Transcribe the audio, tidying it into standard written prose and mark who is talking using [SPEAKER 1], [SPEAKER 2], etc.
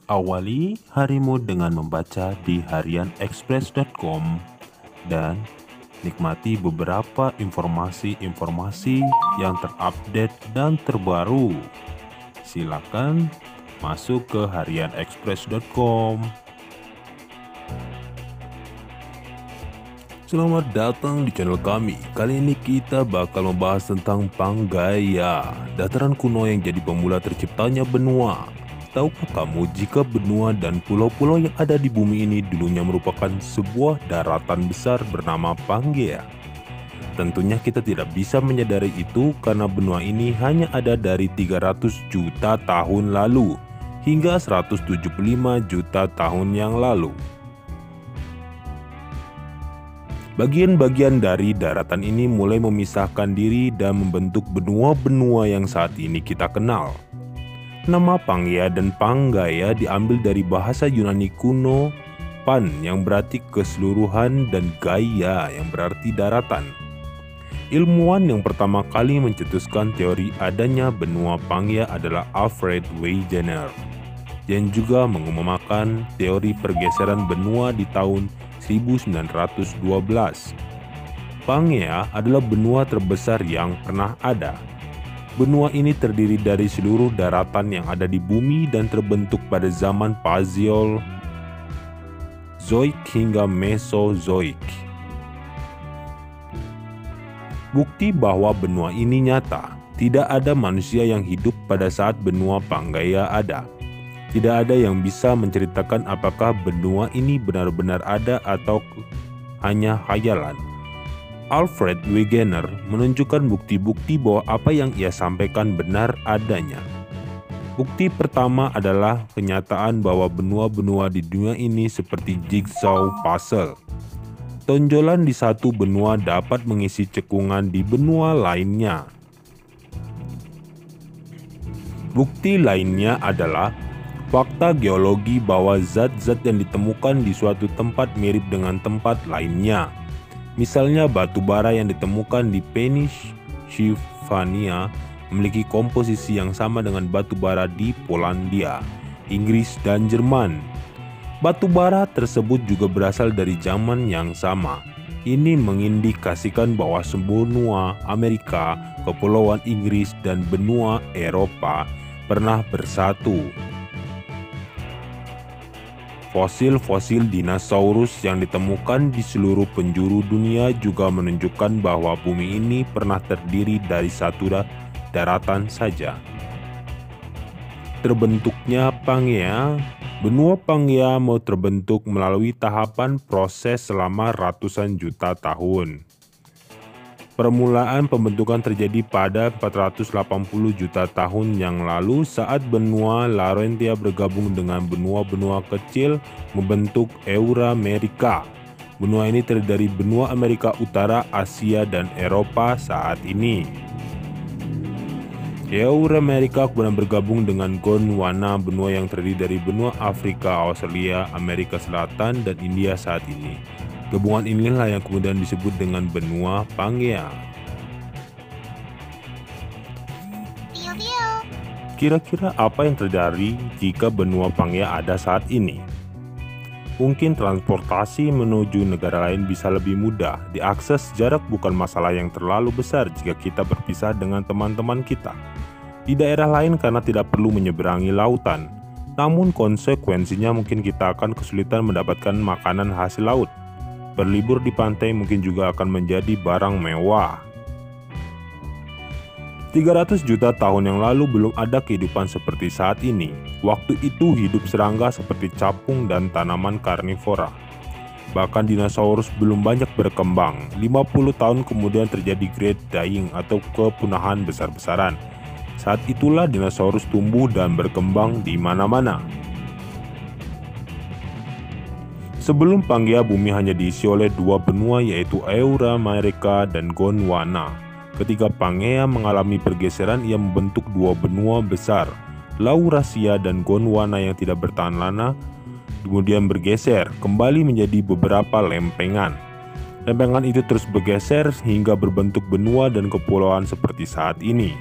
[SPEAKER 1] Awali harimu dengan membaca di harianexpress.com dan nikmati beberapa informasi-informasi yang terupdate dan terbaru. Silakan masuk ke harianexpress.com. Selamat datang di channel kami. Kali ini kita bakal membahas tentang Pangaea, dataran kuno yang jadi pemula terciptanya benua. Tahukah kamu jika benua dan pulau-pulau yang ada di bumi ini dulunya merupakan sebuah daratan besar bernama Pangaea? Tentunya kita tidak bisa menyadari itu karena benua ini hanya ada dari 300 juta tahun lalu hingga 175 juta tahun yang lalu. Bagian-bagian dari daratan ini mulai memisahkan diri dan membentuk benua-benua yang saat ini kita kenal. Nama Pangaea dan Pangaea diambil dari bahasa Yunani kuno Pan yang berarti keseluruhan dan Gaia yang berarti daratan. Ilmuwan yang pertama kali mencetuskan teori adanya benua Pangaea adalah Alfred Wegener yang juga mengumumkan teori pergeseran benua di tahun 1912. Pangaea adalah benua terbesar yang pernah ada. Benua ini terdiri dari seluruh daratan yang ada di bumi dan terbentuk pada zaman Paleozoik hingga Mesozoik. Bukti bahwa benua ini nyata, tidak ada manusia yang hidup pada saat benua Pangaea ada. Tidak ada yang bisa menceritakan apakah benua ini benar-benar ada atau hanya khayalan. Alfred Wegener menunjukkan bukti-bukti bahwa apa yang ia sampaikan benar adanya. Bukti pertama adalah kenyataan bahwa benua-benua di dunia ini seperti jigsaw puzzle. Tonjolan di satu benua dapat mengisi cekungan di benua lainnya. Bukti lainnya adalah fakta geologi bahwa zat-zat yang ditemukan di suatu tempat mirip dengan tempat lainnya. Misalnya batu bara yang ditemukan di Pennsylvania memiliki komposisi yang sama dengan batu bara di Polandia, Inggris, dan Jerman. Batu bara tersebut juga berasal dari zaman yang sama. Ini mengindikasikan bahwa benua Amerika, kepulauan Inggris, dan benua Eropa pernah bersatu. Fosil-fosil dinosaurus yang ditemukan di seluruh penjuru dunia juga menunjukkan bahwa bumi ini pernah terdiri dari satu daratan saja. Terbentuknya Pangaea, benua Pangaea mau terbentuk melalui tahapan proses selama ratusan juta tahun. Permulaan pembentukan terjadi pada 480 juta tahun yang lalu saat benua Laurentia bergabung dengan benua-benua kecil membentuk Euramerika. Benua ini terdiri dari benua Amerika Utara, Asia, dan Eropa saat ini. Euramerika kemudian bergabung dengan Gondwana, benua yang terdiri dari benua Afrika, Australia, Amerika Selatan, dan India saat ini. Gabungan inilah yang kemudian disebut dengan benua Pangaea. Kira-kira apa yang terjadi jika benua Pangaea ada saat ini? Mungkin transportasi menuju negara lain bisa lebih mudah diakses. Jarak bukan masalah yang terlalu besar jika kita berpisah dengan teman-teman kita di daerah lain karena tidak perlu menyeberangi lautan. Namun konsekuensinya mungkin kita akan kesulitan mendapatkan makanan hasil laut. Berlibur di pantai mungkin juga akan menjadi barang mewah. 300 juta tahun yang lalu belum ada kehidupan seperti saat ini. Waktu itu hidup serangga seperti capung dan tanaman karnivora. Bahkan dinosaurus belum banyak berkembang. 50 tahun kemudian terjadi Great Dying atau kepunahan besar-besaran. Saat itulah dinosaurus tumbuh dan berkembang di mana-mana. Sebelum Pangaea, bumi hanya diisi oleh dua benua yaitu Euramerika dan Gondwana. Ketika Pangaea mengalami pergeseran, ia membentuk dua benua besar, Laurasia dan Gondwana yang tidak bertahan lama, kemudian bergeser kembali menjadi beberapa lempengan. Lempengan itu terus bergeser hingga berbentuk benua dan kepulauan seperti saat ini.